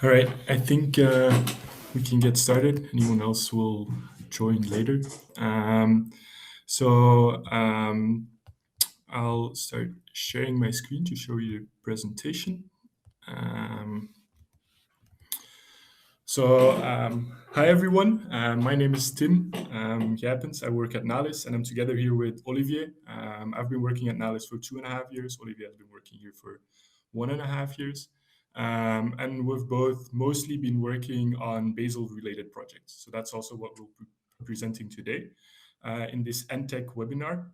All right, I think we can get started. Anyone else will join later. Um, so I'll start sharing my screen to show you the presentation. Um, Hi everyone. My name is Tim Japens. I work at Nalis, and I'm together here with Olivier. I've been working at Nalis for 2.5 years. Olivier has been working here for 1.5 years. And we've both mostly been working on Bazel related projects. So that's also what we'll be presenting today in this NTech webinar.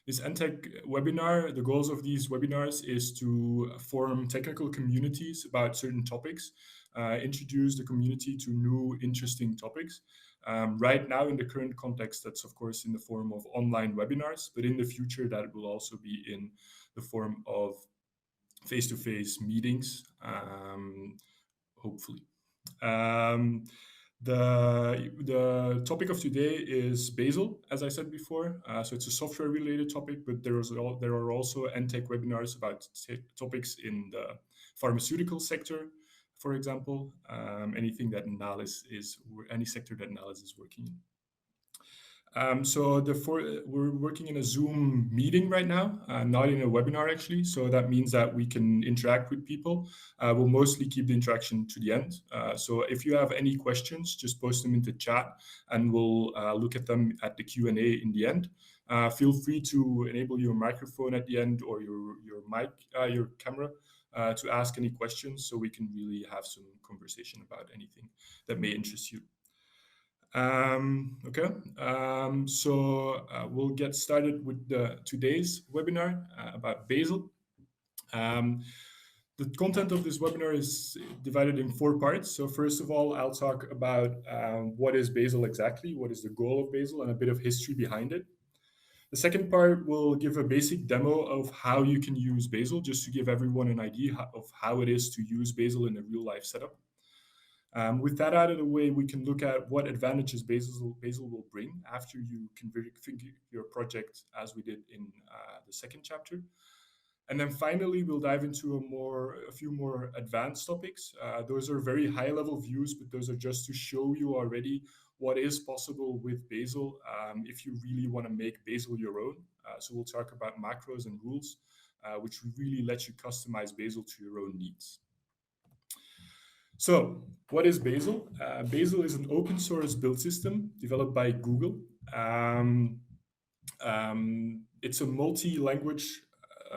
This NTech webinar, the goals of these webinars is to form technical communities about certain topics, introduce the community to new interesting topics. Right now, in the current context, that's of course in the form of online webinars, but in the future, that will also be in the form of face-to-face meetings, hopefully. Um, the topic of today is Bazel, as I said before. So it's a software related topic, but there are also NTech webinars about topics in the pharmaceutical sector, for example, anything that any sector that Nalis is working in. We're working in a Zoom meeting right now, not in a webinar actually. So that means that we can interact with people. We'll mostly keep the interaction to the end. So if you have any questions, just post them into chat, and we'll look at them at the Q&A in the end. Feel free to enable your microphone at the end, or your mic, your camera, to ask any questions, so we can really have some conversation about anything that may interest you. Okay, we'll get started with today's webinar about Bazel. The content of this webinar is divided in 4 parts. So first of all, I'll talk about what is Bazel exactly, what is the goal of Bazel, and a bit of history behind it. The second part will give a basic demo of how you can use Bazel, just to give everyone an idea of how it is to use Bazel in a real-life setup. With that out of the way, we can look at what advantages Bazel will bring after you configure your project, as we did in the second chapter. And then finally, we'll dive into a few more advanced topics. Those are very high-level views, but those are just to show you already what is possible with Bazel if you really want to make Bazel your own. So we'll talk about macros and rules, which really let you customize Bazel to your own needs. So, what is Bazel? Bazel is an open source build system developed by Google. It's a multi-language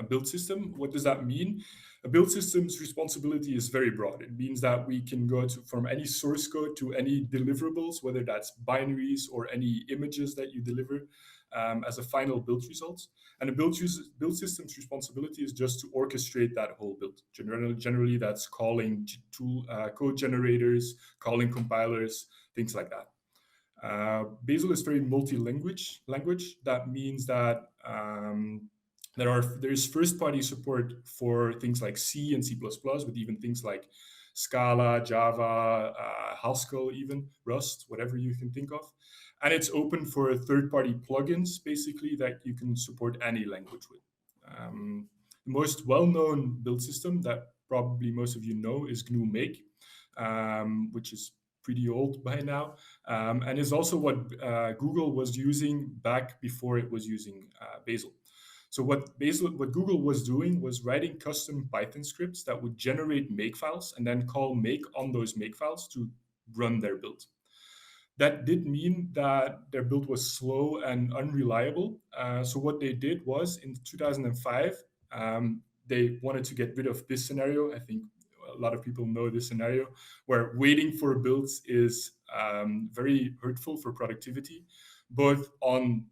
build system. What does that mean? A build system's responsibility is very broad. It means that we can go from any source code to any deliverables, whether that's binaries or any images that you deliver as a final build result. And a build system's responsibility is just to orchestrate that whole build. Generally that's calling code generators, calling compilers, things like that. Bazel is very multi-language. That means that there is first-party support for things like C and C++, with even things like Scala, Java, Haskell, even Rust, whatever you can think of. And it's open for third-party plugins, basically, that you can support any language with. The most well-known build system that probably most of you know is GNU Make, which is pretty old by now, and is also what Google was using back before it was using Bazel. So what Google was doing was writing custom Python scripts that would generate makefiles and then call make on those makefiles to run their build. That did mean that their build was slow and unreliable. So what they did was in 2005, they wanted to get rid of this scenario. I think a lot of people know this scenario where waiting for builds is very hurtful for productivity, both on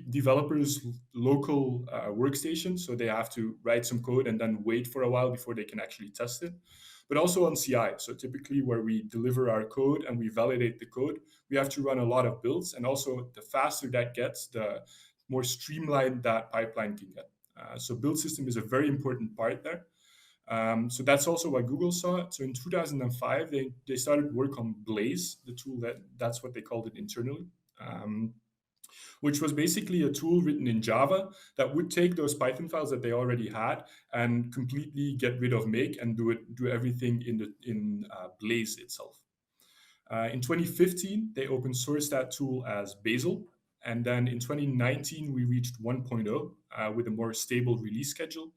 developers' local workstations, so they have to write some code and then wait for a while before they can actually test it, but also on CI. So typically where we deliver our code and we validate the code, we have to run a lot of builds, and also the faster that gets, the more streamlined that pipeline can get. So build system is a very important part there. So that's also what Google saw. So in 2005, they started work on Blaze, the tool that's what they called it internally. which was basically a tool written in Java that would take those Python files that they already had and completely get rid of make and do everything in Blaze itself. In 2015, they open sourced that tool as Bazel. And then in 2019, we reached 1.0 with a more stable release schedule.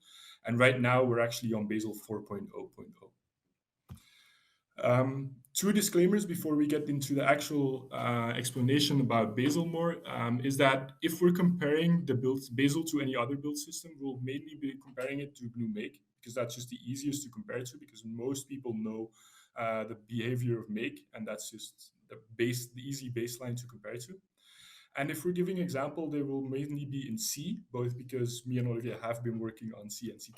And right now, we're actually on Bazel 4.0.0. Two disclaimers before we get into the actual explanation about Bazel more is that if we're comparing the Bazel to any other build system, we'll mainly be comparing it to GNU Make because that's just the easiest to compare to because most people know the behavior of Make, and that's just the easy baseline to compare to. And if we're giving example, they will mainly be in C, both because me and Olivier have been working on C and C++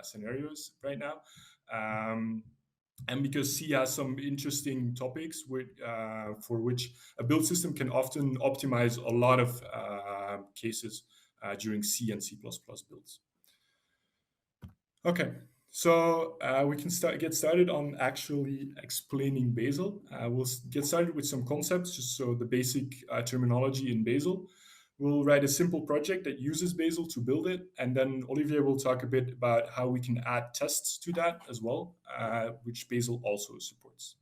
scenarios right now. And because C has some interesting topics for which a build system can often optimize a lot of cases during C and C++ builds. Okay, so we can get started on actually explaining Bazel. We'll get started with some concepts, just so the basic terminology in Bazel. We'll write a simple project that uses Bazel to build it, and then Olivier will talk a bit about how we can add tests to that as well, which Bazel also supports.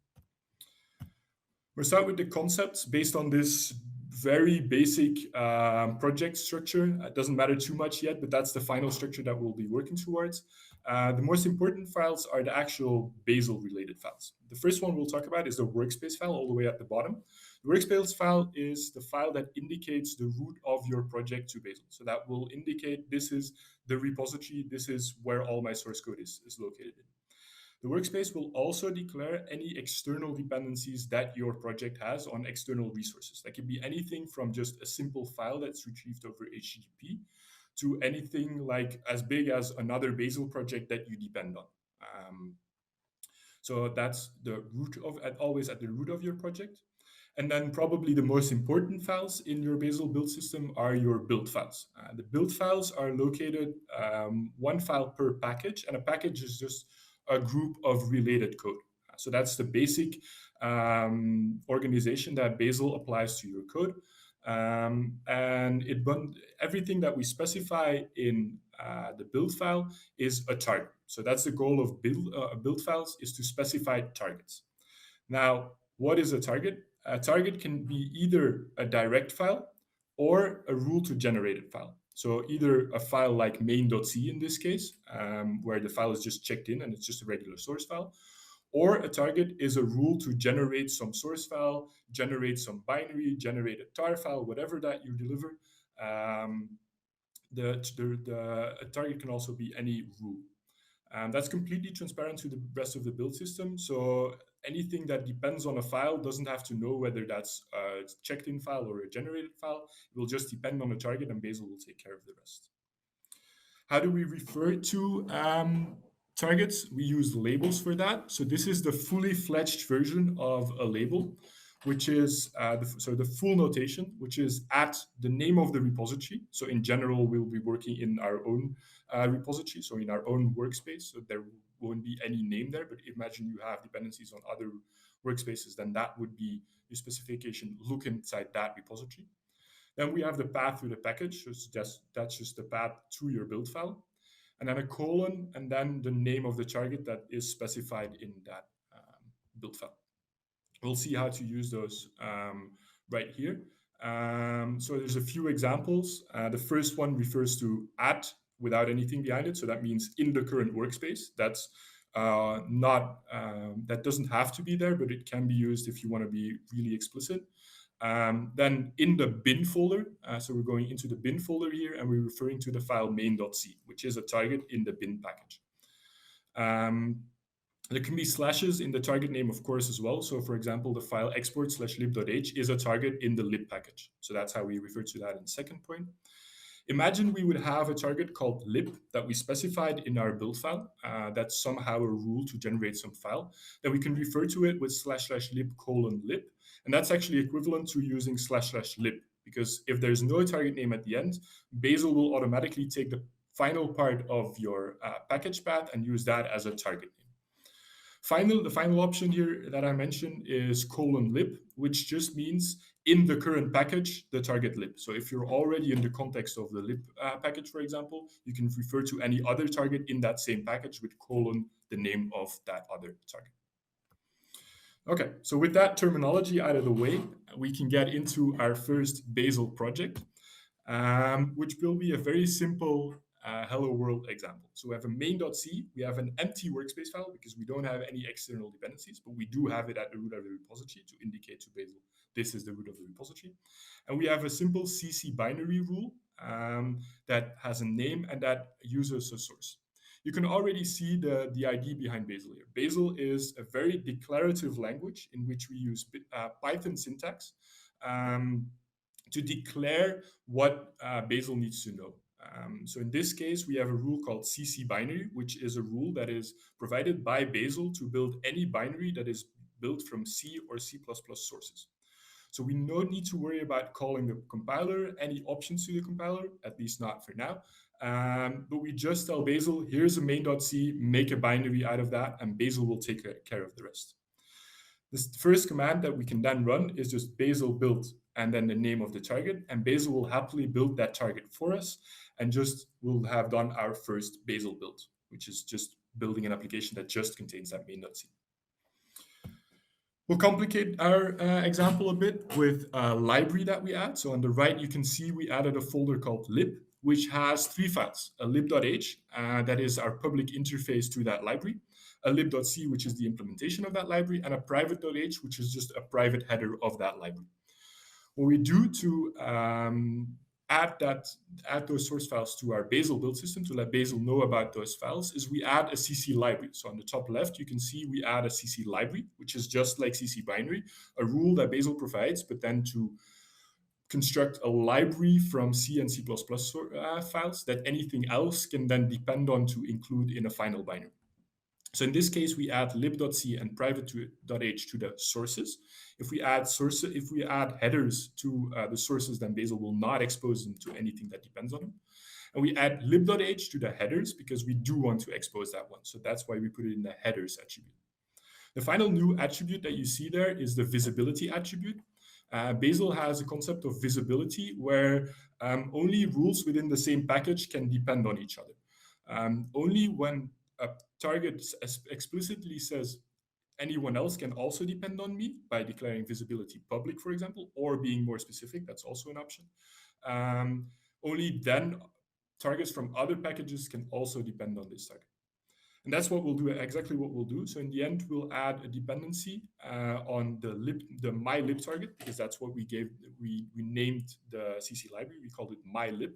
We'll start with the concepts based on this very basic project structure. It doesn't matter too much yet, but that's the final structure that we'll be working towards. The most important files are the actual Bazel related files. The first one we'll talk about is the workspace file all the way at the bottom. The workspace file is the file that indicates the root of your project to Bazel. So that will indicate this is the repository, this is where all my source code is located in. The workspace will also declare any external dependencies that your project has on external resources. That can be anything from just a simple file that's retrieved over HTTP to anything like as big as another Bazel project that you depend on. So that's the root of always at the root of your project. And then probably the most important files in your Bazel build system are your build files. The build files are located one file per package, and a package is just a group of related code. So that's the basic organization that Bazel applies to your code. And everything that we specify in the build file is a target. So that's the goal of build files, is to specify targets. Now, what is a target? A target can be either a direct file or a rule to generated file. So either a file like main.c in this case, where the file is just checked in and it's just a regular source file, or a target is a rule to generate some source file, generate some binary, generate a tar file, whatever that you deliver. A target can also be any rule. That's completely transparent to the rest of the build system. So anything that depends on a file doesn't have to know whether that's a checked-in file or a generated file. It will just depend on the target, and Bazel will take care of the rest. How do we refer to targets? We use labels for that. So this is the fully fledged version of a label, which is the full notation, which is at the name of the repository. So in general, we'll be working in our own repository, so in our own workspace. So there won't be any name there, but imagine you have dependencies on other workspaces, then that would be your specification. Look inside that repository. Then we have the path to the package. So that's just the path to your build file. And then a colon, and then the name of the target that is specified in that build file. We'll see how to use those right here. So there's a few examples. The first one refers to at without anything behind it. So that means in the current workspace. That's that doesn't have to be there, but it can be used if you want to be really explicit. Then in the bin folder, so we're going into the bin folder here, and we're referring to the file main.c, which is a target in the bin package. There can be slashes in the target name, of course, as well. So for example, the file export/lib.h is a target in the lib package. So that's how we refer to that in the second point. Imagine we would have a target called lib that we specified in our build file. That's somehow a rule to generate some file. Then we can refer to it with //lib::lib. And that's actually equivalent to using //lib, because if there's no target name at the end, Bazel will automatically take the final part of your package path and use that as a target name. The final option here that I mentioned is :lib, which just means in the current package the target lib. So if you're already in the context of the lib package, for example, you can refer to any other target in that same package with colon the name of that other target. Okay, so with that terminology out of the way, we can get into our first Bazel project, which will be a very simple hello world example. So we have a main.c, we have an empty workspace file because we don't have any external dependencies, but we do have it at the root of the repository to indicate to Bazel this is the root of the repository. And we have a simple CC binary rule that has a name and that uses a source. You can already see the idea behind Bazel here. Bazel is a very declarative language in which we use Python syntax to declare what Bazel needs to know. So in this case, we have a rule called CC binary, which is a rule that is provided by Bazel to build any binary that is built from C or C++ sources. So we no need to worry about calling the compiler, any options to the compiler, at least not for now. But we just tell Bazel, here's a main.c, make a binary out of that, and Bazel will take care of the rest. This first command that we can then run is just Bazel build and then the name of the target, and Bazel will happily build that target for us, and just will have done our first Bazel build, which is just building an application that just contains that main.c. We'll complicate our example a bit with a library that we add. So on the right, you can see we added a folder called lib, which has 3 files, a lib.h, that is our public interface to that library, a lib.c, which is the implementation of that library, and a private.h, which is just a private header of that library. What we do to add those source files to our Bazel build system to let Bazel know about those files is we add a CC library. So on the top left, you can see we add a CC library, which is just like CC binary, a rule that Bazel provides, but then to construct a library from C and C++ files that anything else can then depend on to include in a final binary. So in this case, we add lib.c and private.h to the sources. If we add headers to the sources, then Bazel will not expose them to anything that depends on them. And we add lib.h to the headers because we do want to expose that one. So that's why we put it in the headers attribute. The final new attribute that you see there is the visibility attribute. Bazel has a concept of visibility where only rules within the same package can depend on each other. Only when a target explicitly says anyone else can also depend on me by declaring visibility public, for example, or being more specific, that's also an option. Only then targets from other packages can also depend on this target. And that's what we'll do, exactly what we'll do. So in the end, we'll add a dependency on the mylib target, because that's what we named the CC library. We called it mylib.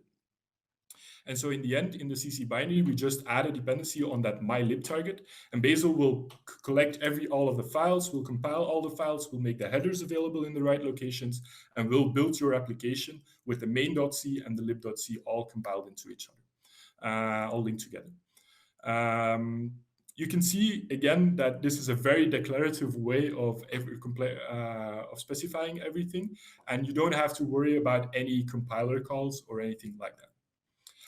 And so in the end, in the CC binary, we just add a dependency on that mylib target, and Bazel will collect all of the files, will compile all the files, will make the headers available in the right locations, and will build your application with the main.c and the lib.c all compiled into each other, all linked together. You can see again that this is a very declarative way of specifying everything, and you don't have to worry about any compiler calls or anything like that.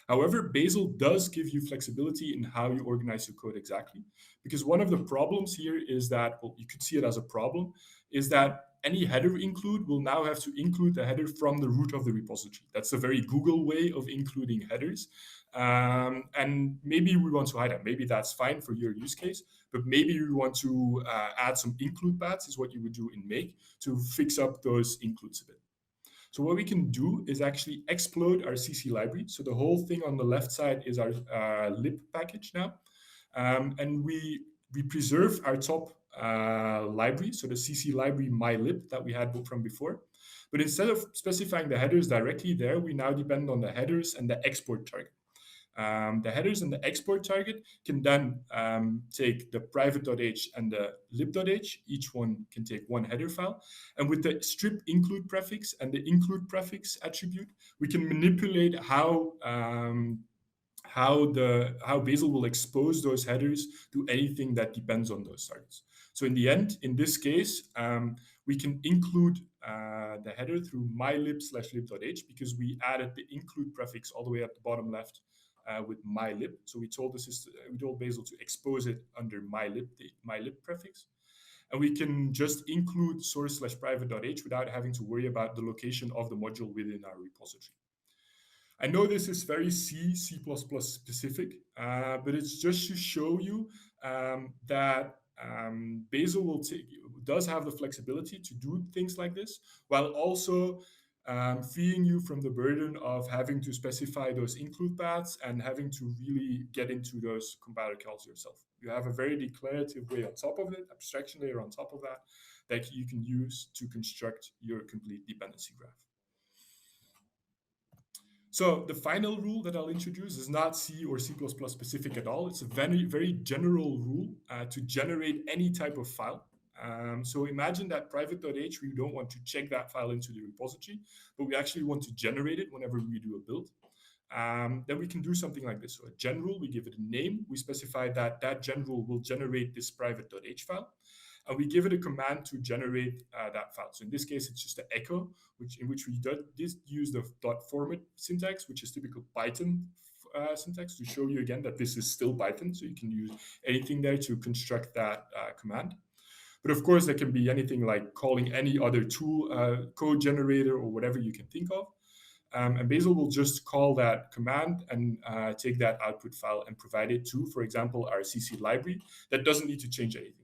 However, Bazel does give you flexibility in how you organize your code exactly, because one of the problems here is that, well, you could see it as a problem, is that any header include will now have to include the header from the root of the repository. That's a very Google way of including headers. And maybe we want to hide that. Maybe that's fine for your use case, but maybe you want to add some include paths, is what you would do in make, to fix up those includes a bit. So what we can do is actually explode our CC library. So the whole thing on the left side is our lib package now. And we preserve our top library, so the CC library mylib that we had from before. But instead of specifying the headers directly there, we now depend on the headers and the export target. The headers and the export target can then take the private.h and the lib.h. Each one can take one header file. And with the strip include prefix and the include prefix attribute, we can manipulate how Bazel will expose those headers to anything that depends on those targets. So in the end, in this case, we can include the header through mylib/lib.h because we added the include prefix all the way at the bottom left with mylib. So we told Bazel to expose it under mylib, the mylib prefix. And we can just include source/private.h without having to worry about the location of the module within our repository. I know this is very C++ specific, but it's just to show you that Bazel does have the flexibility to do things like this, while also freeing you from the burden of having to specify those include paths and having to really get into those compiler calls yourself. You have a very declarative way on top of it, abstraction layer on top of that, that you can use to construct your complete dependency graph. So the final rule that I'll introduce is not C or C++ specific at all. It's a very, very general rule to generate any type of file. So imagine that private.h, we don't want to check that file into the repository, but we actually want to generate it whenever we do a build. Then we can do something like this. So a gen rule, we give it a name. We specify that that gen rule will generate this private.h file. And we give it a command to generate that file. So in this case, it's just an echo, in which we use the .format syntax, which is typical Python syntax, to show you again that this is still Python. So you can use anything there to construct that command. But of course, there can be anything like calling any other tool, code generator, or whatever you can think of. And Bazel will just call that command and take that output file and provide it to, for example, our CC library. That doesn't need to change anything.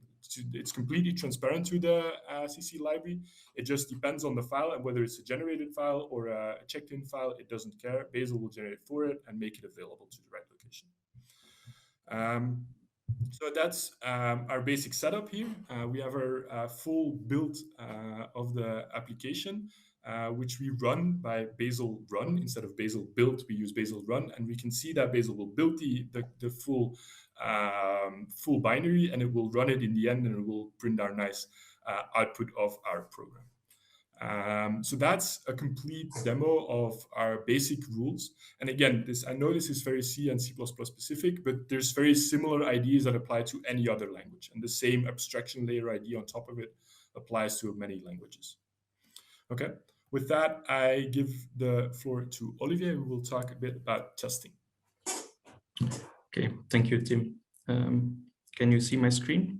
It's completely transparent to the CC library. It just depends on the file, and whether it's a generated file or a checked-in file, it doesn't care. Bazel will generate for it and make it available to the right location. So that's our basic setup here. We have our full build of the application, which we run by Bazel run. Instead of Bazel build, we use Bazel run, and we can see that Bazel will build the full binary, and it will run it in the end, and it will print our nice output of our program. So that's a complete demo of our basic rules. And again, I know this is very C and C++ specific, but there's very similar ideas that apply to any other language. And the same abstraction layer idea on top of it applies to many languages. Okay, with that, I give the floor to Olivier, who will talk a bit about testing. Okay, thank you, Tim. Can you see my screen?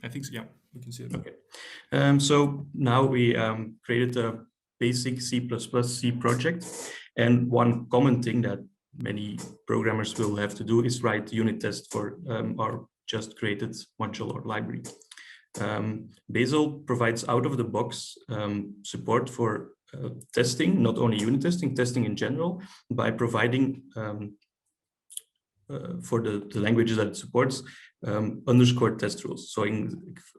I think so, yeah, we can see it. Okay. So now we created a basic C++ project. And one common thing that many programmers will have to do is write unit tests for our just created module or library. Bazel provides out-of-the-box support for testing, not only unit testing, testing in general, by providing for the languages that it supports, underscore test rules. So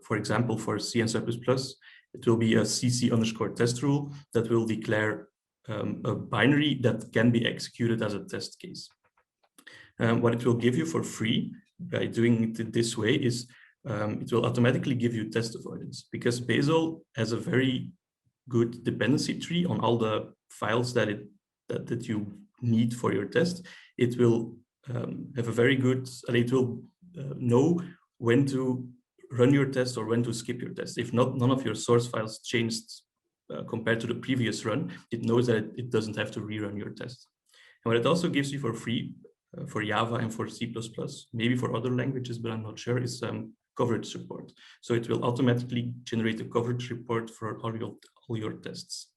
for example, for C and C++, it will be a CC underscore test rule that will declare a binary that can be executed as a test case. What it will give you for free by doing it this way is it will automatically give you test avoidance, because Bazel has a very good dependency tree on all the files that you need for your test. It will have a very good, it will know when to run your test or when to skip your test. If none of your source files changed compared to the previous run, it knows that it doesn't have to rerun your test. And what it also gives you for free for Java and for C++, maybe for other languages, but I'm not sure, is coverage report. So it will automatically generate a coverage report for all your tests.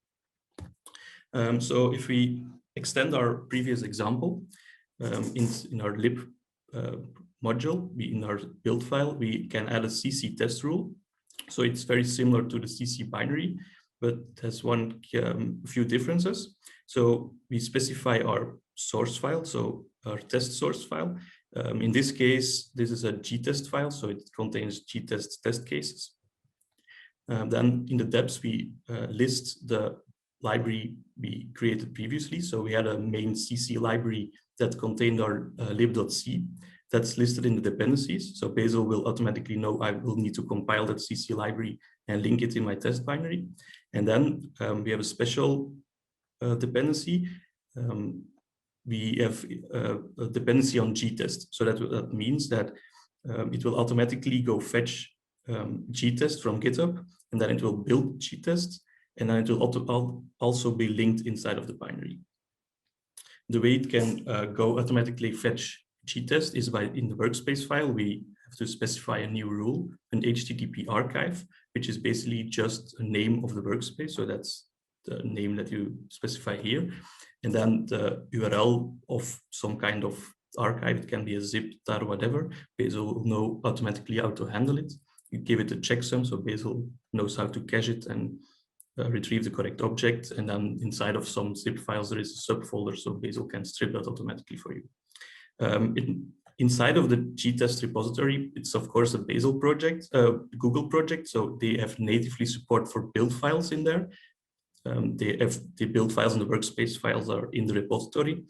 So if we extend our previous example, in our lib module, in our build file, we can add a CC test rule. So it's very similar to the CC binary, but has few differences. So we specify our source file, so our test source file. In this case, this is a gtest file, so it contains gtest test cases. Then in the depths, we list the library we created previously. So we had a main CC library that contained our lib.c that's listed in the dependencies. So Bazel will automatically know I will need to compile that CC library and link it in my test binary. And then we have a special dependency. We have a dependency on gtest. So that means that it will automatically go fetch gtest from GitHub, and then it will build gtest, and then it will also be linked inside of the binary. The way it can go automatically fetch G-test is in the workspace file, we have to specify a new rule, an HTTP archive, which is basically just a name of the workspace. So that's the name that you specify here. And then the URL of some kind of archive, it can be a zip, tar, whatever. Bazel will know automatically how to handle it. You give it a checksum, so Bazel knows how to cache it and retrieve the correct object. And then inside of some zip files, there is a subfolder, so Bazel can strip that automatically for you. Inside of the G-test repository, it's of course a Bazel project, Google project, so they have natively support for build files in there. The build files and the workspace files are in the repository.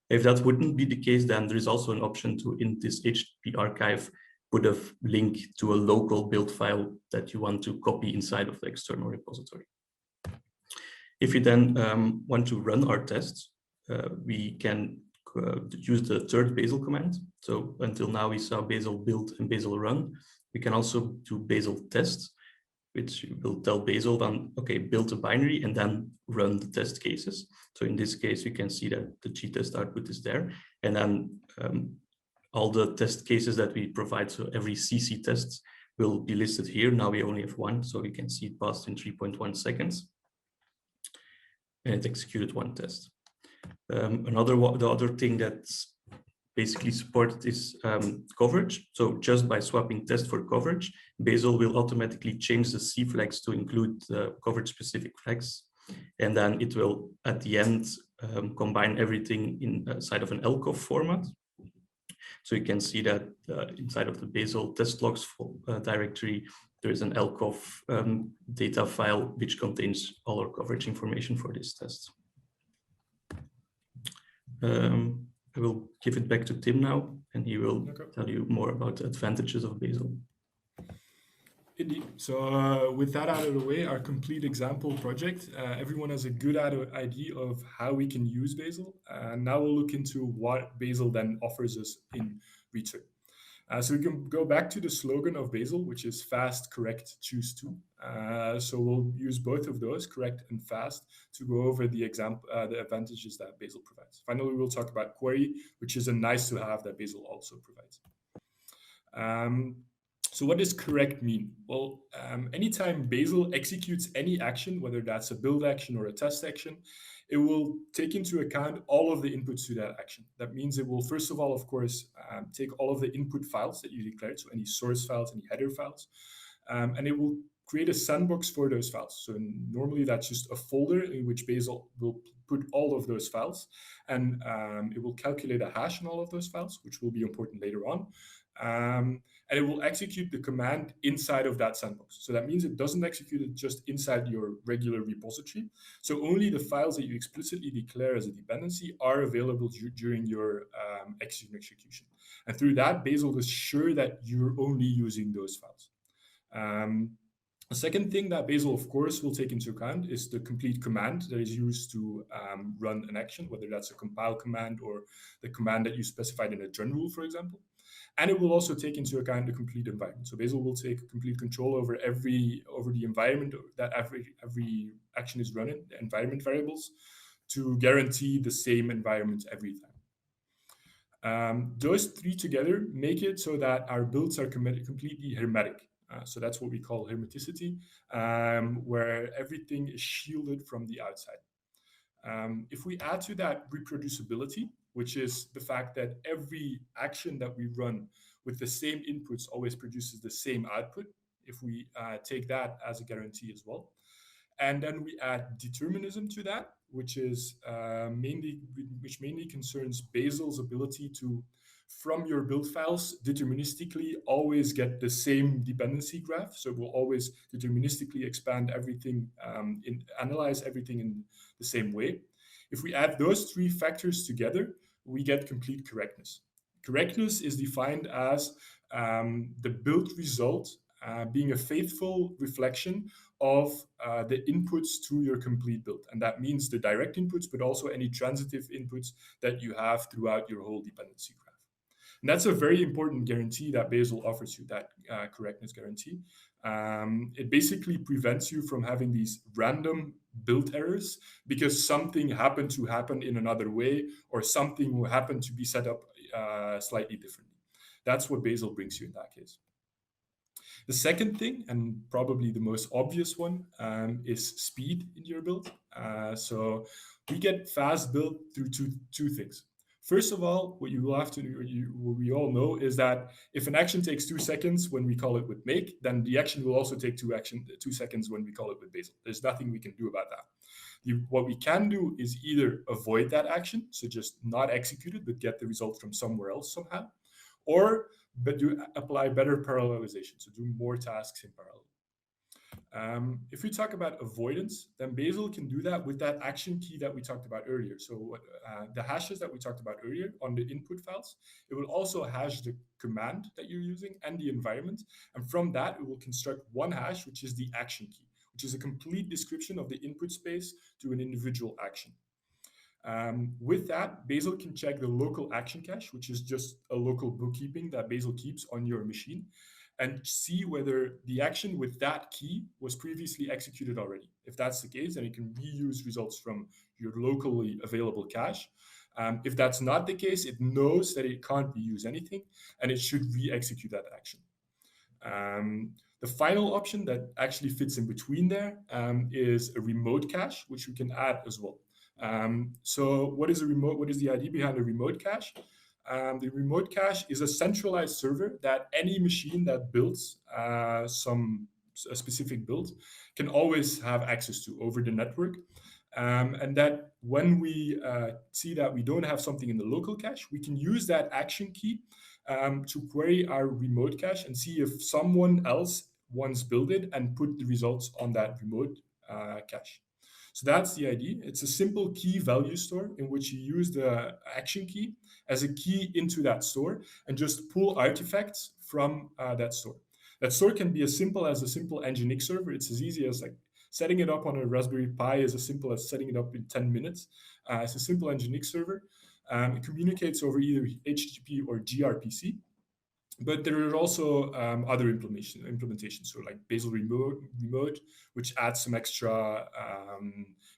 If that wouldn't be the case, then there is also an option to, in this HTTP archive, put a link to a local build file that you want to copy inside of the external repository. If you then want to run our tests, we can use the third Bazel command. So until now we saw Bazel build and Bazel run. We can also do Bazel test, which will tell Bazel then, okay, build a binary and then run the test cases. So in this case, we can see that the G-test output is there. And then all the test cases that we provide, so every CC test will be listed here. Now we only have one, so we can see it passed in 3.1 seconds. And it executed one test. The other thing that's basically supported is coverage. So just by swapping test for coverage, Bazel will automatically change the C flags to include the coverage specific flags. And then it will, at the end, combine everything inside of an LCOF format. So you can see that inside of the Bazel test logs directory, there is an LCOF data file which contains all our coverage information for this test. I will give it back to Tim now, and he will tell you more about the advantages of Bazel. Indeed. So with that out of the way, our complete example project, everyone has a good idea of how we can use Bazel. And now we'll look into what Bazel then offers us in return. So we can go back to the slogan of Bazel, which is fast, correct, choose two. So we'll use both of those, correct and fast, to go over the advantages that Bazel provides. Finally, we'll talk about query, which is a nice to have that Bazel also provides. So what does correct mean? Well, anytime Bazel executes any action, whether that's a build action or a test action, it will take into account all of the inputs to that action. That means it will, first of all, of course, take all of the input files that you declared, so any source files, any header files, and it will create a sandbox for those files. So normally that's just a folder in which Bazel will put all of those files, and it will calculate a hash on all of those files, which will be important later on. And it will execute the command inside of that sandbox. So that means it doesn't execute it just inside your regular repository. So only the files that you explicitly declare as a dependency are available during your execution. And through that, Bazel is sure that you're only using those files. The second thing that Bazel, of course, will take into account is the complete command that is used to run an action, whether that's a compile command or the command that you specified in a join rule, for example. And it will also take into account the complete environment. So Bazel will take complete control over the environment that every action is running, the environment variables, to guarantee the same environment every time. Those three together make it so that our builds are completely hermetic. So that's what we call hermeticity, where everything is shielded from the outside. If we add to that reproducibility, which is the fact that every action that we run with the same inputs always produces the same output, if we take that as a guarantee as well. And then we add determinism to that, which mainly concerns Bazel's ability to, from your build files, deterministically always get the same dependency graph. So it will always deterministically expand everything, analyze everything in the same way. If we add those three factors together, we get complete correctness. Correctness is defined as the build result being a faithful reflection of the inputs to your complete build. And that means the direct inputs, but also any transitive inputs that you have throughout your whole dependency graph. And that's a very important guarantee that Bazel offers you, that correctness guarantee. It basically prevents you from having these random build errors because something happened to happen in another way, or something will happen to be set up slightly differently. That's what Bazel brings you in that case. The second thing, and probably the most obvious one, is speed in your build. So we get fast build through two things. First of all, what you will have to do, what we all know, is that if an action takes 2 seconds when we call it with make, then the action will also take 2 seconds when we call it with Bazel. There's nothing we can do about that. What we can do is either avoid that action, so just not execute it, but get the result from somewhere else somehow, or but do apply better parallelization, so do more tasks in parallel. If we talk about avoidance, then Bazel can do that with that action key that we talked about earlier. So the hashes that we talked about earlier on the input files, it will also hash the command that you're using and the environment. And from that, it will construct one hash, which is the action key, which is a complete description of the input space to an individual action. With that, Bazel can check the local action cache, which is just a local bookkeeping that Bazel keeps on your machine, and see whether the action with that key was previously executed already. If that's the case, then it can reuse results from your locally available cache. If that's not the case, it knows that it can't reuse anything, and it should re-execute that action. The final option that actually fits in between there is a remote cache, which we can add as well. So what is a remote? What is the idea behind a remote cache? The remote cache is a centralized server that any machine that builds a specific build can always have access to over the network. And that when we see that we don't have something in the local cache, we can use that action key to query our remote cache and see if someone else once built it and put the results on that remote cache. So that's the idea. It's a simple key value store in which you use the action key as a key into that store and just pull artifacts from that store. That store can be as simple as a simple Nginx server. It's as easy as like setting it up on a Raspberry Pi is as simple as setting it up in 10 minutes. It's a simple Nginx server. It communicates over either HTTP or gRPC. But there are also other implementations, so like Bazel Remote, which adds some extra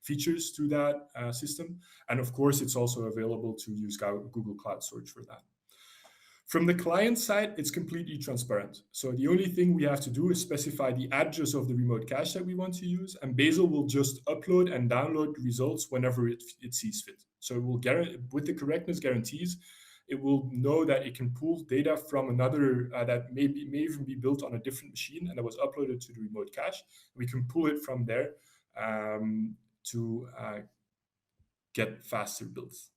features to that system. And of course, it's also available to use Google Cloud Storage for that. From the client side, it's completely transparent. So the only thing we have to do is specify the address of the remote cache that we want to use, and Bazel will just upload and download the results whenever it sees fit. So it will with the correctness guarantees, it will know that it can pull data from another that may even be built on a different machine and that was uploaded to the remote cache. We can pull it from there to get faster builds.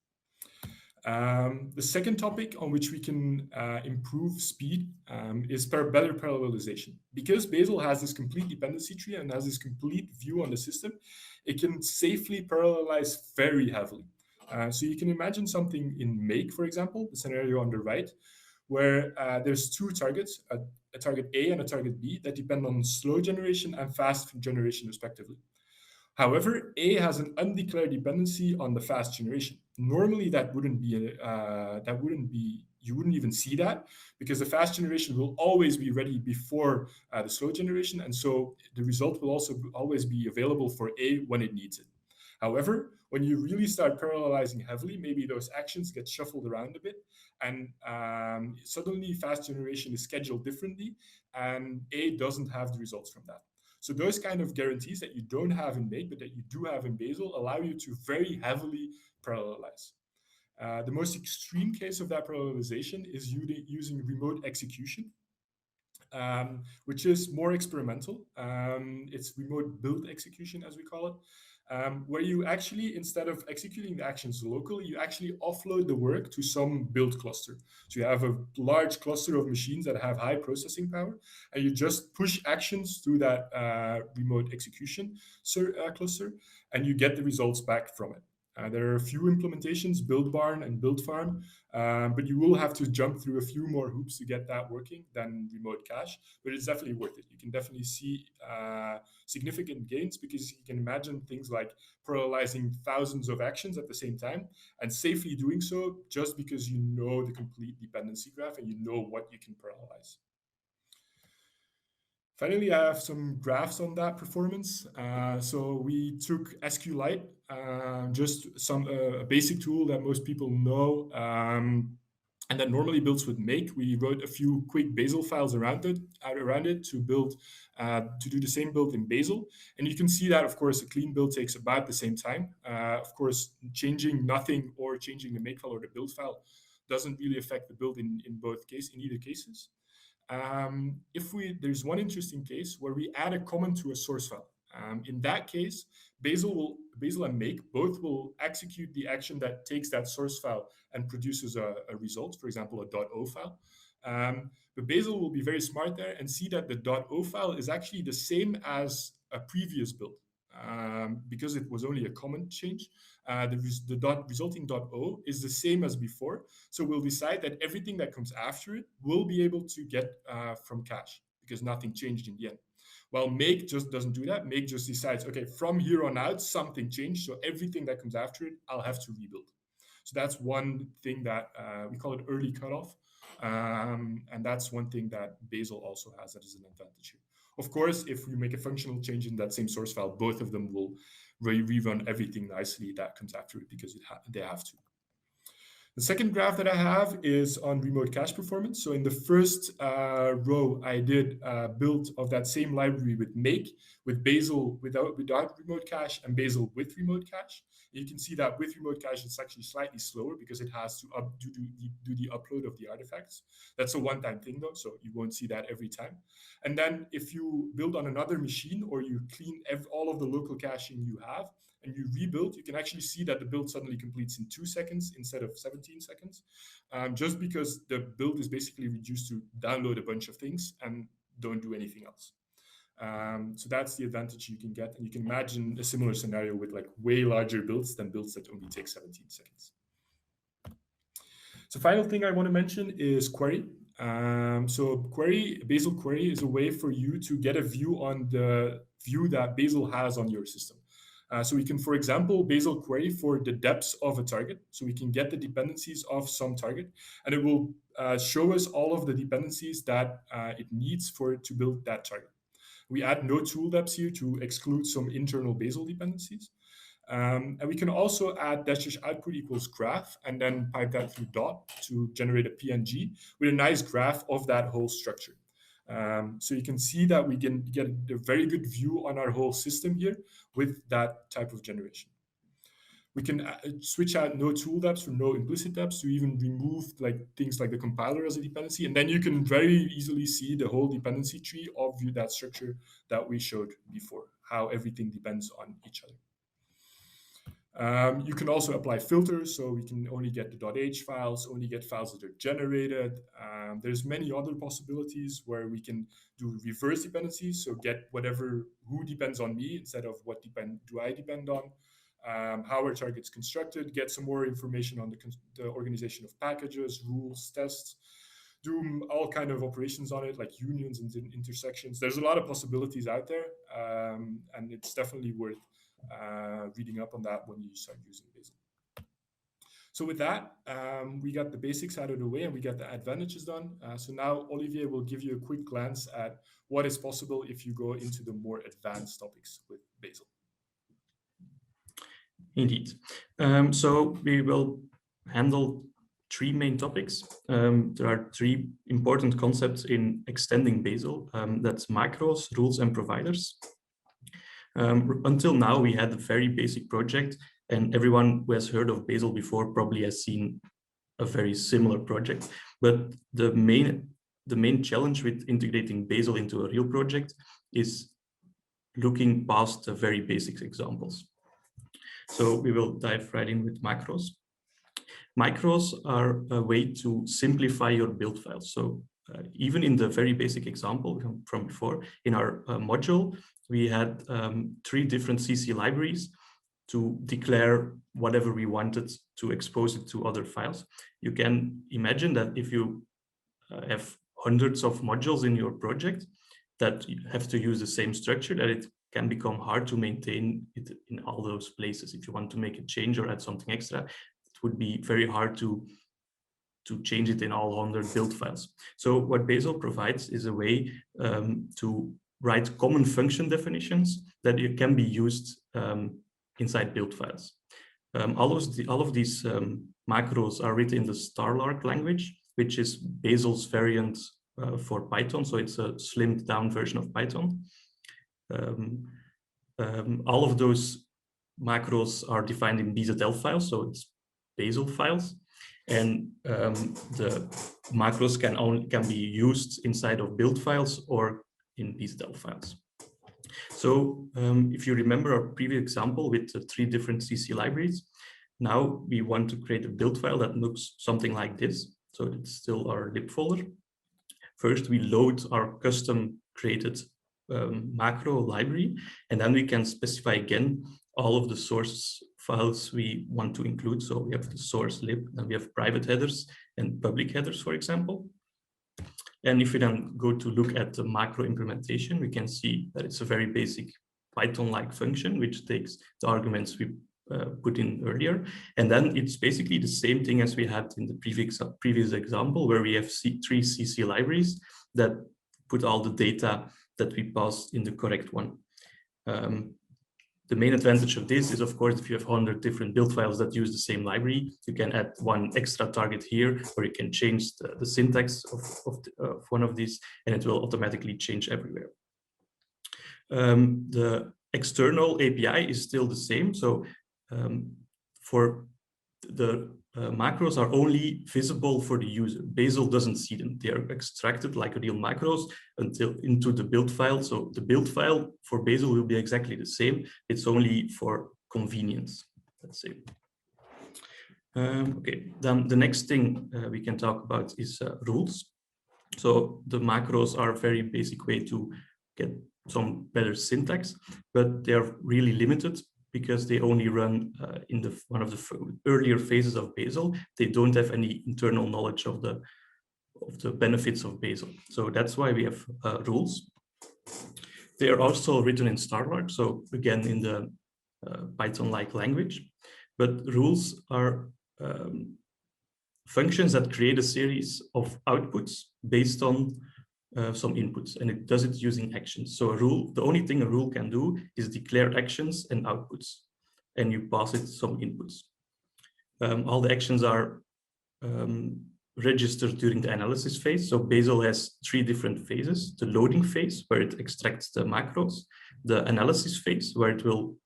The second topic on which we can improve speed is better parallelization. Because Bazel has this complete dependency tree and has this complete view on the system, it can safely parallelize very heavily. So you can imagine something in make, for example, the scenario on the right, where there's two targets, a target A and a target B, that depend on slow generation and fast generation respectively. However, A has an undeclared dependency on the fast generation. Normally, that wouldn't be you wouldn't even see that because the fast generation will always be ready before the slow generation, and so the result will also always be available for A when it needs it. However, when you really start parallelizing heavily, maybe those actions get shuffled around a bit, and suddenly fast generation is scheduled differently, and A doesn't have the results from that. So those kind of guarantees that you don't have in Make, but that you do have in Bazel, allow you to very heavily parallelize. The most extreme case of that parallelization is using remote execution, which is more experimental. It's remote build execution, as we call it. Where you actually, instead of executing the actions locally, you actually offload the work to some build cluster. So you have a large cluster of machines that have high processing power, and you just push actions through that remote execution cluster, and you get the results back from it. There are a few implementations, Build Barn and Build Farm, but you will have to jump through a few more hoops to get that working than remote cache, but it's definitely worth it. You can definitely see significant gains because you can imagine things like parallelizing thousands of actions at the same time and safely doing so just because you know the complete dependency graph and you know what you can parallelize. Finally, I have some graphs on that performance. So we took SQLite, just a basic tool that most people know and that normally builds with make. We wrote a few quick Bazel files around it to build to do the same build in Bazel. And you can see that, of course, a clean build takes about the same time. Of course, changing nothing or changing the make file or the build file doesn't really affect the build in either cases. There's one interesting case where we add a comment to a source file. In that case, Bazel and make both will execute the action that takes that source file and produces a result, for example, a .o file. But Bazel will be very smart there and see that the .o file is actually the same as a previous build. Because it was only a comment change, the resulting .o is the same as before. So we'll decide that everything that comes after it will be able to get from cache because nothing changed in the end. Well, make just doesn't do that. Make just decides, okay, from here on out, something changed. So everything that comes after it, I'll have to rebuild. So that's one thing that we call it early cutoff. And that's one thing that Bazel also has that is an advantage here. Of course, if we make a functional change in that same source file, both of them will rerun everything nicely that comes after it because they have to. The second graph that I have is on remote cache performance. So in the first row, I did a build of that same library with make, with Bazel without remote cache and Bazel with remote cache. And you can see that with remote cache, it's actually slightly slower because it has to do the upload of the artifacts. That's a one-time thing though, so you won't see that every time. And then if you build on another machine or you clean all of the local caching you have, and you rebuild, you can actually see that the build suddenly completes in 2 seconds instead of 17 seconds, just because the build is basically reduced to download a bunch of things and don't do anything else. So that's the advantage you can get. And you can imagine a similar scenario with like way larger builds than builds that only take 17 seconds. So final thing I want to mention is query. So Bazel query is a way for you to get a view on the view that Bazel has on your system. So we can, for example, Bazel query for the depths of a target. So we can get the dependencies of some target, and it will show us all of the dependencies that it needs to build that target. We add no tool depths here to exclude some internal Bazel dependencies. And we can also add dash output equals graph and then pipe that through dot to generate a PNG with a nice graph of that whole structure. So you can see that we can get a very good view on our whole system here with that type of generation. We can switch out no tool depths for no implicit depths to even remove things like the compiler as a dependency. And then you can very easily see the whole dependency tree of that structure that we showed before, how everything depends on each other. You can also apply filters, so we can only get the .h files, only get files that are generated. There's many other possibilities where we can do reverse dependencies, so get who depends on me instead of what do I depend on. How our target's constructed, get some more information on the organization of packages, rules, tests, do all kind of operations on it, like unions and intersections. There's a lot of possibilities out there, and it's definitely worth reading up on that when you start using Bazel. So with that, we got the basics out of the way and we got the advantages done. So now Olivier will give you a quick glance at what is possible if you go into the more advanced topics with Bazel. Indeed. So we will handle 3 main topics. There are 3 important concepts in extending Bazel. That's macros, rules, and providers. Until now, we had a very basic project, and everyone who has heard of Bazel before probably has seen a very similar project. But the main challenge with integrating Bazel into a real project is looking past the very basic examples. So we will dive right in with macros. Macros are a way to simplify your build files. So even in the very basic example from before, in our module, we had 3 different CC libraries to declare whatever we wanted to expose it to other files. You can imagine that if you have hundreds of modules in your project that you have to use the same structure, that it can become hard to maintain it in all those places. If you want to make a change or add something extra, it would be very hard to change it in all 100 build files. So what Bazel provides is a way to write common function definitions that can be used inside build files. All of these macros are written in the Starlark language, which is Bazel's variant for Python. So it's a slimmed down version of Python. All of those macros are defined in Bazel files, so it's Bazel files, and the macros can be used inside of build files or in Bazel files. So if you remember our previous example with the 3 different CC libraries, now we want to create a build file that looks something like this. So it's still our lib folder. First, we load our custom created macro library, and then we can specify again all of the source files we want to include. So we have the source lib, and we have private headers and public headers, for example. And if we then go to look at the macro implementation, we can see that it's a very basic Python-like function, which takes the arguments we put in earlier. And then it's basically the same thing as we had in the previous example, where we have 3 CC libraries that put all the data that we pass in the correct one. The main advantage of this is, of course, if you have 100 different build files that use the same library, you can add one extra target here, or you can change the syntax of one of these, and it will automatically change everywhere. The external API is still the same. So for the macros are only visible for the user. Bazel doesn't see them. They are extracted like real macros until into the build file. So the build file for Bazel will be exactly the same. It's only for convenience, let's say. Okay, then the next thing we can talk about is rules. So the macros are a very basic way to get some better syntax, but they are really limited because they only run in one of the earlier phases of Bazel. They don't have any internal knowledge of the benefits of Bazel. So that's why we have rules. They are also written in Starlark, so again in the Python-like language. But rules are functions that create a series of outputs based on some inputs, and it does it using actions. So a rule, the only thing a rule can do is declare actions and outputs, and you pass it some inputs. All the actions are registered during the analysis phase. So Bazel has 3 different phases: the loading phase, where it extracts the macros; the analysis phase, where it will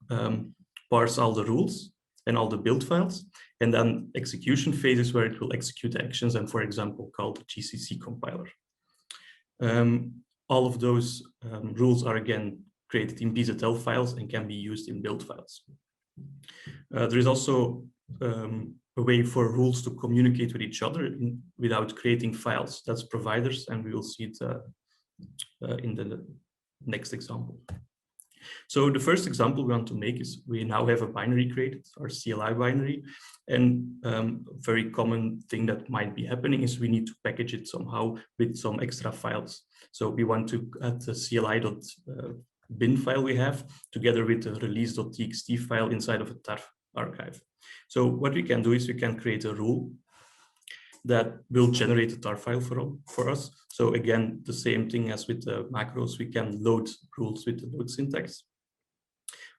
parse all the rules and all the build files; and then execution phases, where it will execute the actions and, for example, call the GCC compiler. All of those rules are again created in Bazel files and can be used in build files. There is also a way for rules to communicate with each other without creating files. That's providers, and we will see it in the next example. So the first example we want to make is we now have a binary created, our CLI binary, and a very common thing that might be happening is we need to package it somehow with some extra files. So we want to add the CLI.bin file we have together with the release.txt file inside of a tar archive. So what we can do is we can create a rule that will generate a tar file for us. So again, the same thing as with the macros, we can load rules with the load syntax.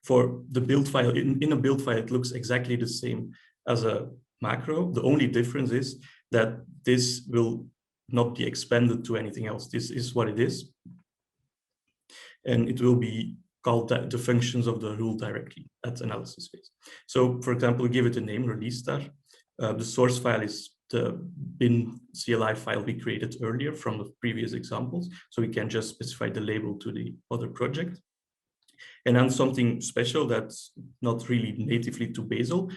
For the build file, in a build file, it looks exactly the same as a macro. The only difference is that this will not be expanded to anything else. This is what it is. And it will be called the functions of the rule directly at analysis phase. So for example, we give it a name, release star. The source file is the bin CLI file we created earlier from the previous examples. So we can just specify the label to the other project. And then something special that's not really natively to Bazel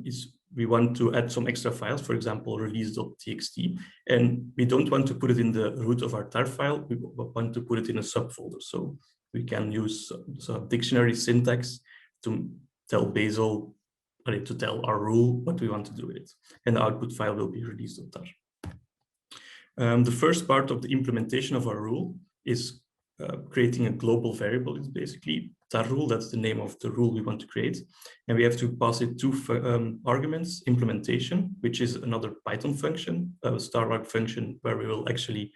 is we want to add some extra files, for example, release.txt. And we don't want to put it in the root of our tar file. We want to put it in a subfolder. So we can use some dictionary syntax to tell Bazel, to tell our rule what we want to do with it. And the output file will be release.tar. The first part of the implementation of our rule is creating a global variable. It's basically tar rule. That's the name of the rule we want to create. And we have to pass it 2 arguments: implementation, which is another Python function, a Starlark function where we will actually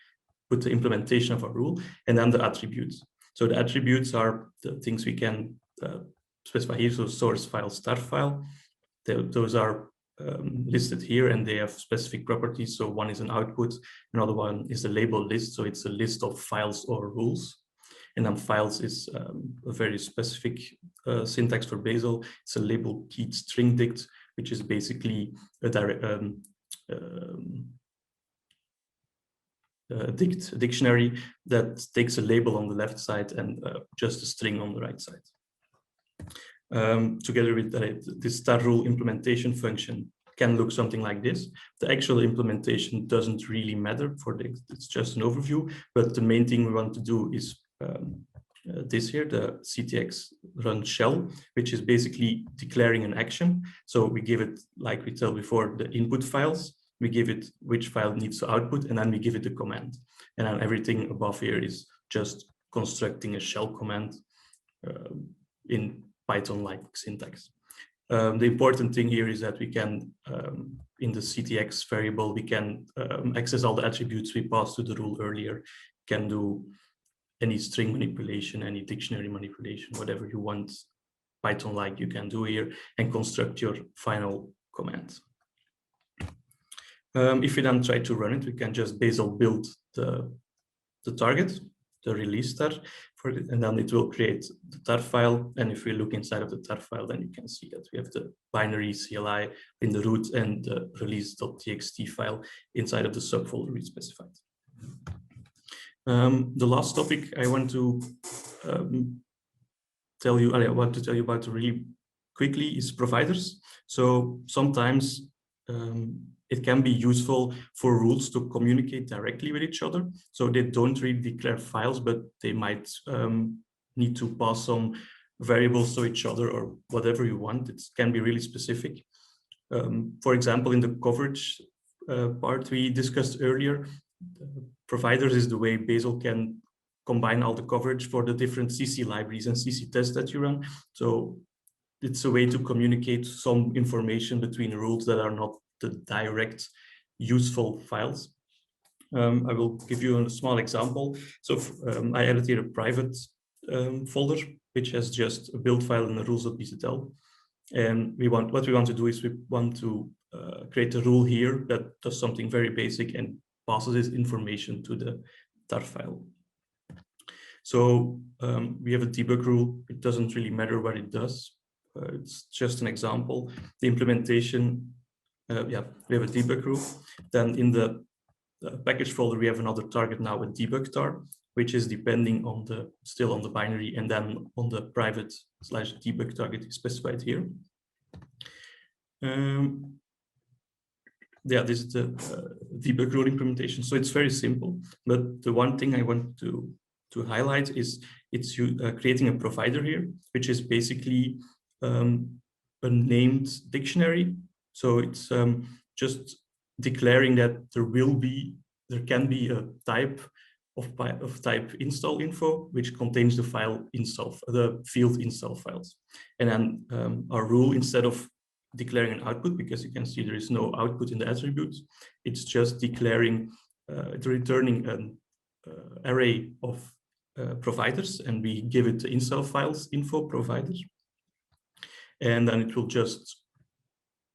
put the implementation of our rule, and then the attributes. So the attributes are the things we can specify here. So source file, start file. those are listed here, and they have specific properties. So one is an output, another one is a label list. So it's a list of files or rules. And then files is a very specific syntax for Bazel. It's a label keyed string dict, which is basically a direct dictionary that takes a label on the left side and just a string on the right side. Together with this star rule implementation function can look something like this. The actual implementation doesn't really matter it's just an overview, but the main thing we want to do is this here, the CTX run shell, which is basically declaring an action. So we give it, like we told before, the input files, we give it which file needs to output, and then we give it a command. And then everything above here is just constructing a shell command in Python-like syntax. The important thing here is that we can, in the CTX variable, we can access all the attributes we passed to the rule earlier, can do any string manipulation, any dictionary manipulation, whatever you want Python-like you can do here, and construct your final command. If we then try to run it, we can just Bazel build the target, the release tar for it, and then it will create the tar file. And if we look inside of the tar file, then you can see that we have the binary CLI in the root and the release.txt file inside of the subfolder we specified. The last topic I want to tell you about really quickly is providers. So sometimes it can be useful for rules to communicate directly with each other. So they don't really declare files, but they might need to pass some variables to each other or whatever you want. It can be really specific. For example, in the coverage part we discussed earlier, providers is the way Bazel can combine all the coverage for the different CC libraries and CC tests that you run. So it's a way to communicate some information between rules that are not the direct useful files. I will give you a small example. So I added here a private folder, which has just a build file in the rules.bzl. And what we want to do is we want to create a rule here that does something very basic and passes this information to the tar file. So we have a debug rule. It doesn't really matter what it does. It's just an example. The implementation, we have a debug rule. Then in the package folder, we have another target now, a debug tar, which is depending on still on the binary, and then on the private / debug target is specified here. Yeah, this is the debug rule implementation. So it's very simple, but the one thing I want to highlight is it's creating a provider here, which is basically a named dictionary. So it's just declaring that there can be a type of type install info, which contains the field install files. And then our rule, instead of declaring an output, because you can see there is no output in the attributes, it's just declaring, returning an array of providers, and we give it the install files info provider. And then it will just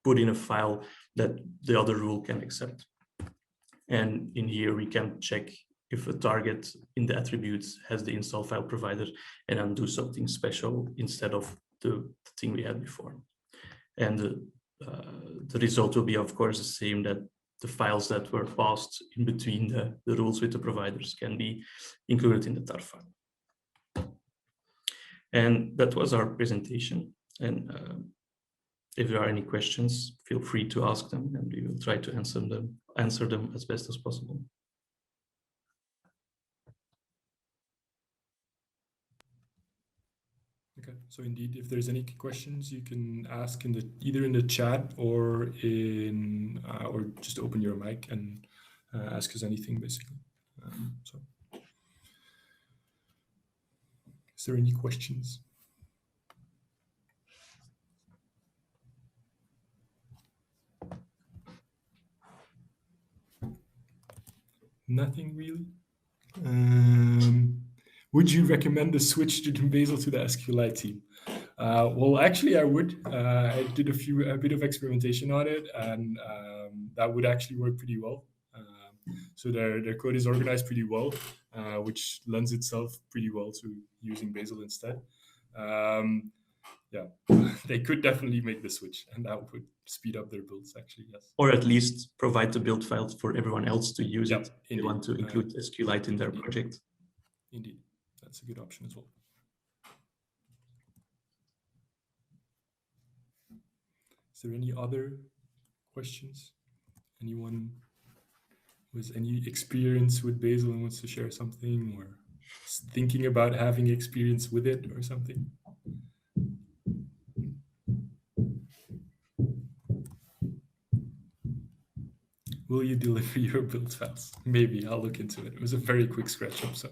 put in a file that the other rule can accept. And in here, we can check if a target in the attributes has the install file provider, and then do something special instead of the thing we had before. And the result will be, of course, the same, that the files that were passed in between the rules with the providers can be included in the tar file. And that was our presentation. And if there are any questions, feel free to ask them, and we will try to answer them as best as possible. Okay, so indeed, if there's any questions, you can ask either in the chat or or just open your mic and ask us anything, basically. So, is there any questions? Nothing really. Would you recommend a switch to Bazel to the SQLite team? Well, actually, I would. I did a bit of experimentation on it, and that would actually work pretty well. So their code is organized pretty well, which lends itself pretty well to using Bazel instead. Yeah, they could definitely make the switch, and that would speed up their builds. Actually, yes. Or at least provide the build files for everyone else to use it. If they want to Indeed. include SQLite in their Indeed. project. Indeed, that's a good option as well. Is there any other questions? Anyone with any experience with Bazel and wants to share something, or is thinking about having experience with it or something? Will you deliver your build files? Maybe I'll look into it. It was a very quick scratch up, so.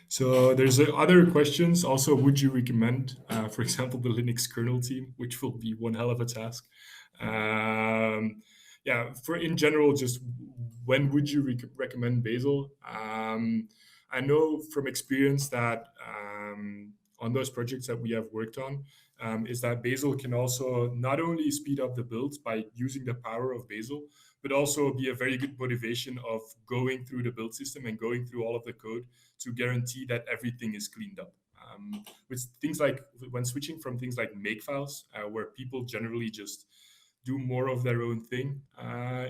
So there's other questions. Also, would you recommend, for example, the Linux kernel team, which will be one hell of a task? Yeah, in general, just when would you recommend Bazel? I know from experience that on those projects that we have worked on, is that Bazel can also not only speed up the builds by using the power of Bazel, but also be a very good motivation of going through the build system and going through all of the code to guarantee that everything is cleaned up. With things like when switching from things like makefiles, where people generally just do more of their own thing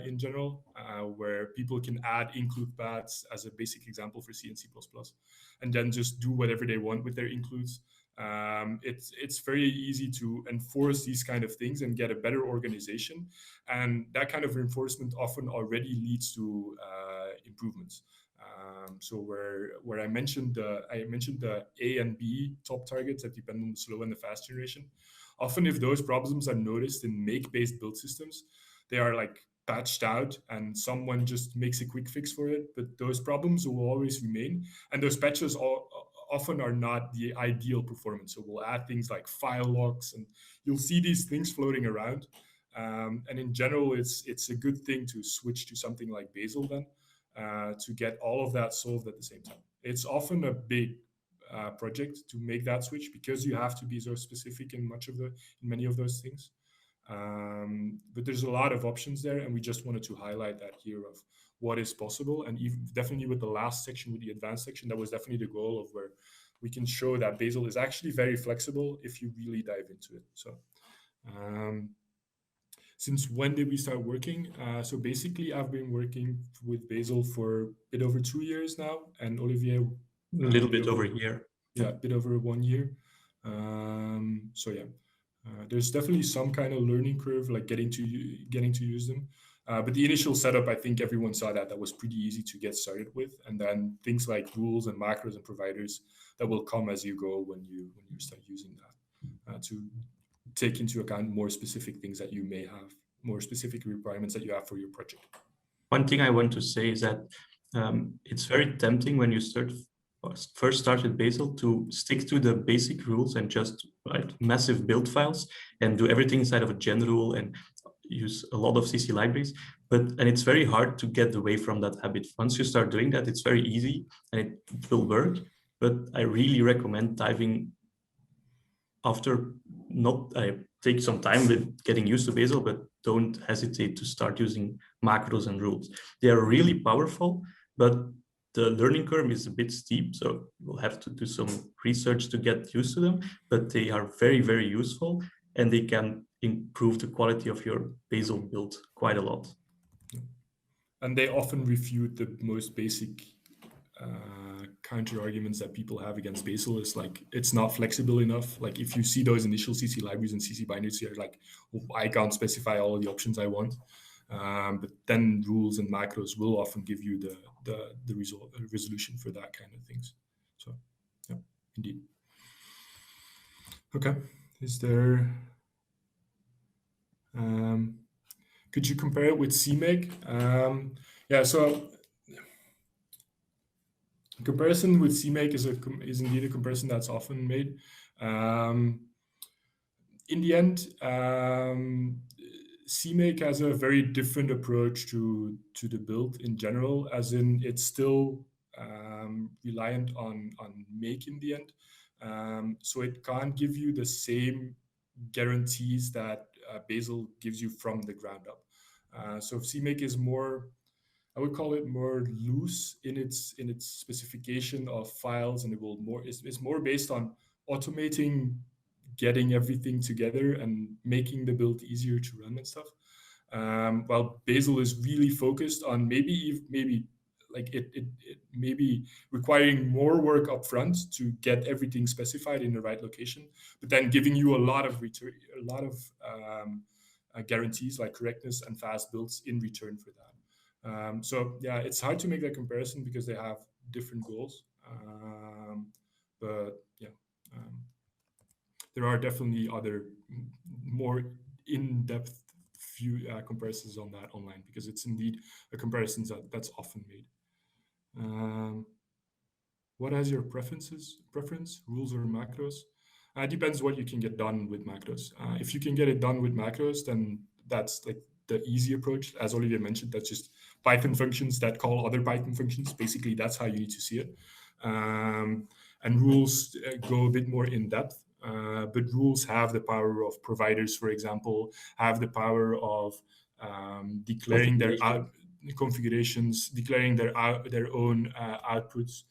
in general, where people can add include paths as a basic example for C and C++, and then just do whatever they want with their includes. It's very easy to enforce these kind of things and get a better organization, and that kind of reinforcement often already leads to improvements. So where I mentioned the A and B top targets that depend on the slow and the fast generation. Often, if those problems are noticed in make-based build systems, they are like patched out and someone just makes a quick fix for it. But those problems will always remain, and those patches often are not the ideal performance. So we'll add things like file locks, and you'll see these things floating around. And in general, it's a good thing to switch to something like Bazel then, to get all of that solved at the same time. It's often a big project to make that switch because you have to be so specific in many of those things. But there's a lot of options there, and we just wanted to highlight that here of what is possible. And even definitely with the last section, with the advanced section, that was definitely the goal of where we can show that Bazel is actually very flexible if you really dive into it. So since when did we start working? So basically, I've been working with Bazel for a bit over 2 years now, and Olivier, a little bit over a year. Yeah, a bit over 1 year. So yeah, there's definitely some kind of learning curve, like getting to use them. But the initial setup, I think everyone saw that was pretty easy to get started with, and then things like rules and macros and providers that will come as you go when you start using that to take into account more specific things that you may have, more specific requirements that you have for your project. One thing I want to say is that it's very tempting when you first start with Bazel to stick to the basic rules and just write massive build files and do everything inside of a gen rule and use a lot of CC libraries. And it's very hard to get away from that habit. Once you start doing that, it's very easy and it will work. But I really recommend diving after take some time with getting used to Bazel, but don't hesitate to start using macros and rules. They are really powerful, but the learning curve is a bit steep, so you'll have to do some research to get used to them, but they are very, very useful, and they can improve the quality of your Bazel build quite a lot. And they often refute the most basic counter arguments that people have against Bazel is like, it's not flexible enough. Like if you see those initial CC libraries and CC binaries, you're like, oh, I can't specify all the options I want. But then rules and macros will often give you the resolution for that kind of things. So yeah, indeed. Okay, is there, could you compare it with CMake? Yeah, so comparison with CMake is indeed a comparison that's often made. in the end, CMake has a very different approach to the build in general, as in it's still reliant on make in the end. So it can't give you the same guarantees that Bazel gives you from the ground up. So CMake is more, I would call it more loose in its specification of files, and it will more it's more based on automating getting everything together and making the build easier to run and stuff. While Bazel is really focused on maybe like it maybe requiring more work up front to get everything specified in the right location, but then giving you a lot of guarantees like correctness and fast builds in return for that. So yeah, it's hard to make that comparison because they have different goals. But yeah, um, there are definitely other more in-depth few comparisons on that online because it's indeed a comparison that's often made. Um, what has your preference, rules or macros? Depends what you can get done with macros. If you can get it done with macros, then that's like the easy approach. As Olivier mentioned, that's just Python functions that call other Python functions. Basically, that's how you need to see it. And rules go a bit more in depth. But rules have the power of providers, for example, have the power of declaring their configurations, declaring their own outputs.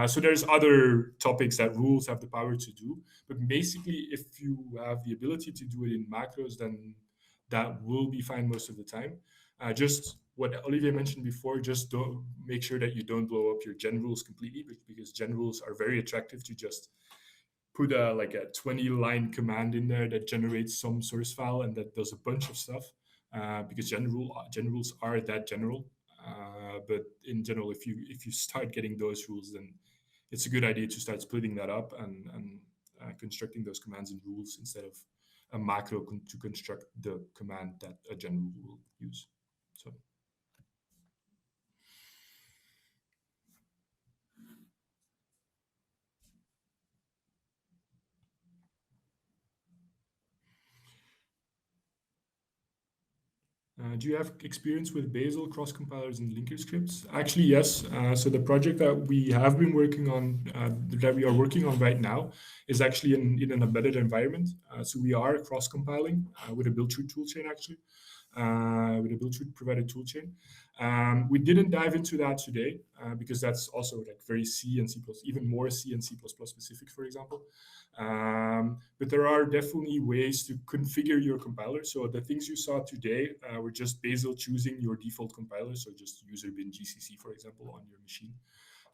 So there's other topics that rules have the power to do, but basically, if you have the ability to do it in macros, then that will be fine most of the time. Just what Olivier mentioned before, just don't make sure that you don't blow up your gen rules completely, because gen rules are very attractive to just put like a 20-line command in there that generates some source file and that does a bunch of stuff. Because gen rules are that general. But in general, if you start getting those rules, then it's a good idea to start splitting that up and constructing those commands in rules instead of a macro to construct the command that a gen rule will use. So. Do you have experience with Bazel cross compilers and linker scripts? Actually, yes. So the project that we have been working on, that we are working on right now, is actually in an embedded environment. So we are cross compiling with a build-through toolchain, actually, with a build-through provided toolchain. We didn't dive into that today because that's also like very C and C++, even more C and C++ specific, for example. But there are definitely ways to configure your compiler. So the things you saw today were just Bazel choosing your default compiler. So just user bin GCC, for example, on your machine.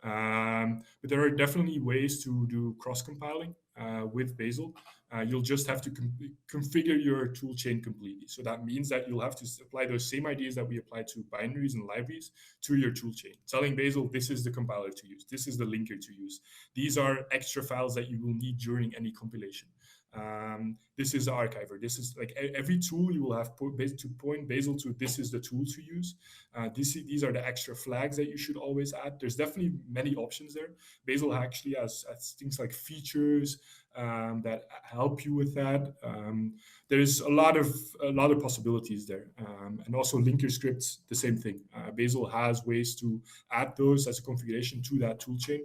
But there are definitely ways to do cross compiling with Bazel. You'll just have to configure your tool chain completely. So that means that you'll have to apply those same ideas that we apply to binaries and libraries to your tool chain. Telling Bazel, this is the compiler to use. This is the linker to use. These are extra files that you will need during any compilation. This is the archiver. This is like every tool you will have to point Bazel to. This is the tool to use. These are the extra flags that you should always add. There's definitely many options there. Bazel actually has things like features that help you with that. There's a lot of possibilities there, and also linker scripts, the same thing. Bazel has ways to add those as a configuration to that toolchain,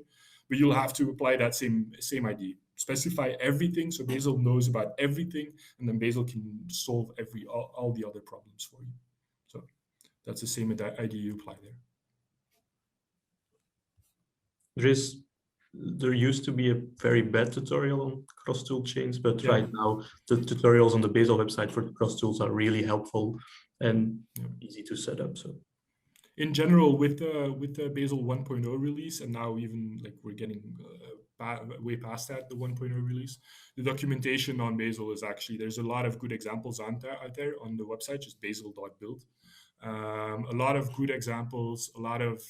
but you'll have to apply that same idea. Specify everything so Bazel knows about everything, and then Bazel can solve all the other problems for you. So that's the same idea you apply there. There used to be a very bad tutorial on cross tool chains, but Yeah. right now the tutorials on the Bazel website for cross tools are really helpful and easy to set up. So in general, with the Bazel 1.0 release, and now even like we're getting way past that, the 1.0 release, the documentation on Bazel is actually, there's a lot of good examples out there on the website, just bazel.build. A lot of good examples, a lot of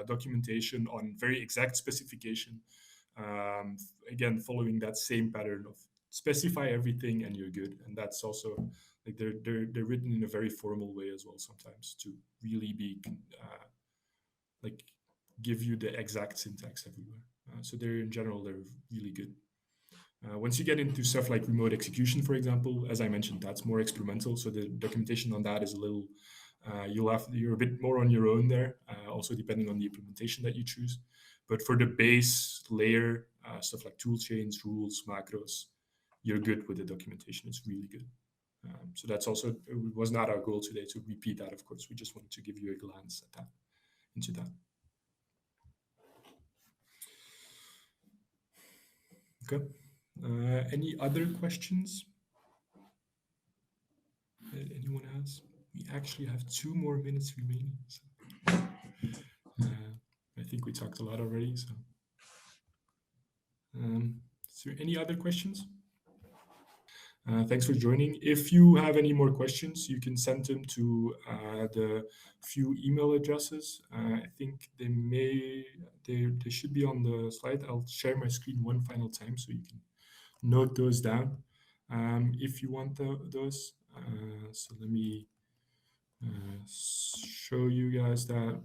documentation on very exact specification. Again, following that same pattern of specify everything and you're good. And that's also like they're written in a very formal way as well sometimes to really be like give you the exact syntax everywhere. So they're in general they're really good. Once you get into stuff like remote execution, for example, as I mentioned, that's more experimental. So the documentation on that is a little, you're a bit more on your own there, also depending on the implementation that you choose. But for the base layer, stuff like tool chains, rules, macros, you're good with the documentation. It's really good. So that's also, it was not our goal today to repeat that, of course. We just wanted to give you a glance at that, into that. Okay. Any other questions that anyone has? We actually have 2 more minutes remaining. So, I think we talked a lot already. So, is there any other questions? Thanks for joining. If you have any more questions, you can send them to the few email addresses. I think they should be on the slide. I'll share my screen one final time so you can note those down if you want those. So let me show you guys that.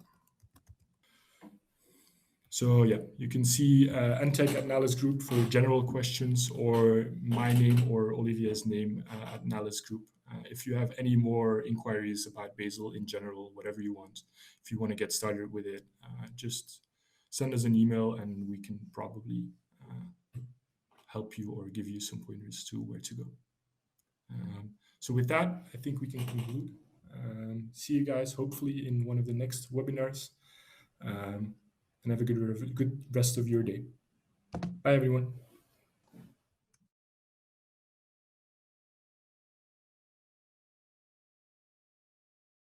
So yeah, you can see NTech at Nalis Group for general questions, or my name or Olivier's name at Nalis Group. If you have any more inquiries about Bazel in general, whatever you want, if you want to get started with it, just send us an email and we can probably help you or give you some pointers to where to go. So with that, I think we can conclude. See you guys hopefully in one of the next webinars. And have a good rest of your day. Bye, everyone.